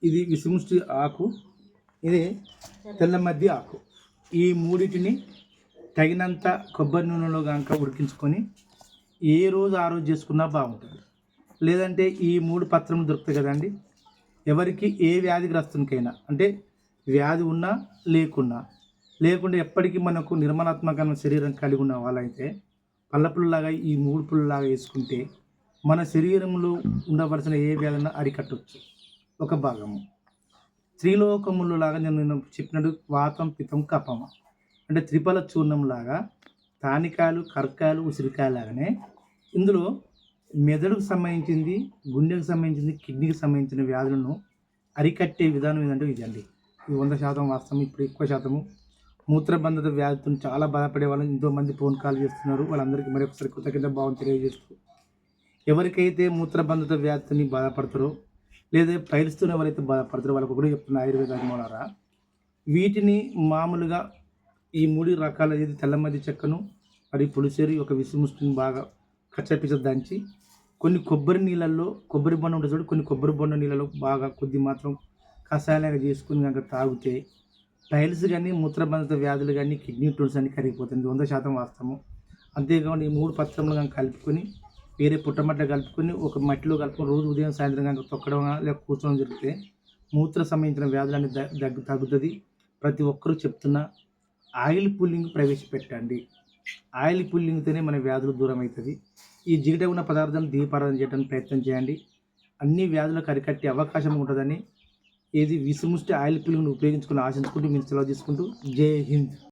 ఇది విషముష్టి ఆకు, ఇది తెల్ల మద్ది ఆకు. ఈ మూడింటిని తగినంత కొబ్బరి నూనెలో కనుక ఉడికించుకొని ఏ రోజు ఆ రోజు చేసుకున్నా బాగుంటుంది. లేదంటే ఈ 3 పత్రం దొరుకుతాయి కదండి. ఎవరికి ఏ వ్యాధిగ్రస్తునికైనా, అంటే వ్యాధి ఉన్నా లేకుండా ఎప్పటికీ మనకు నిర్మలాత్మకమైన శరీరం కలిగి ఉన్న వాళ్ళైతే పల్లపుల్లలాగా ఈ 3 పుల్లలాగా వేసుకుంటే మన శరీరంలో ఉండవలసిన ఏ వ్యాధులను అరికట్టవచ్చు. ఒక భాగము త్రిలోకములు లాగా నేను చెప్పినట్టు వాతం, పిత్తం, కఫం అంటే త్రిఫల చూర్ణం లాగా, తానికాయలు, కర్కాయలు, ఉసిరికాయ లాగానే ఇందులో మెదడుకు సంబంధించింది, గుండెకు సంబంధించింది, కిడ్నీకి సంబంధించిన వ్యాధులను అరికట్టే విధానం ఏంటంటే ఇదండి. ఇది 100% వాస్తవం. ఇప్పుడు ఎక్కువ శాతము మూత్రబంధత వ్యాధితో చాలా బాధపడే వాళ్ళు ఎంతోమంది ఫోన్ కాల్ చేస్తున్నారు. వాళ్ళందరికీ మరొకసారి కృతజ్ఞత భావం తెలియజేస్తూ, ఎవరికైతే మూత్రబంధత వ్యాధిని బాధపడతారో లేదా పైల్స్తో ఎవరైతే బాధపడతారో వాళ్ళకు కూడా చెప్తున్న ఆయుర్వేద మూలారా వీటిని మామూలుగా ఈ 3 రకాల ఏది తెల్లమద్ది చెక్కను మరియు పులిసేరు ఒక విసుముష్టిని బాగా కచ్చపిచ్చ దంచి కొన్ని కొబ్బరి నీళ్ళల్లో, కొబ్బరి బొండ ఉంటుంది చూడు, కొన్ని కొబ్బరి బొండ నీళ్ళలో బాగా కొద్ది మాత్రం కషాయాలుగా చేసుకుని కనుక తాగితే టైల్స్ కానీ, మూత్రబంధత వ్యాధులు కానీ, కిడ్నీ స్టోన్స్ అన్ని కరిగిపోతుంది. 100% వాస్తవం. అంతేకాకుండా ఈ 3 పత్రములు కనుక కలుపుకొని వేరే పుట్టమట్ల కలుపుకొని ఒక మట్టిలో కలుపుకొని రోజు ఉదయం సాయంత్రం కనుక తొక్కడం లేక కూర్చొని జరిగితే మూత్ర సంబంధించిన వ్యాధులన్నీ తగ్గుతుంది. ప్రతి ఒక్కరూ చెప్తున్న ఆయిల్ పుల్లింగ్ ప్రవేశపెట్టండి. ఆయిల్ పుల్లింగ్తోనే మన వ్యాధులు దూరం అవుతుంది. ఈ జిగట ఉన్న పదార్థాలను దీపారాధన చేయడానికి ప్రయత్నం చేయండి. అన్ని వ్యాధులకు అరికట్టే అవకాశం ఉంటుందని ఏది విసుముష్టి ఆయిల్ పుల్లింగ్ను ఉపయోగించుకుని ఆశించుకుంటూ మీరు సెలవు తీసుకుంటూ జై హింద్.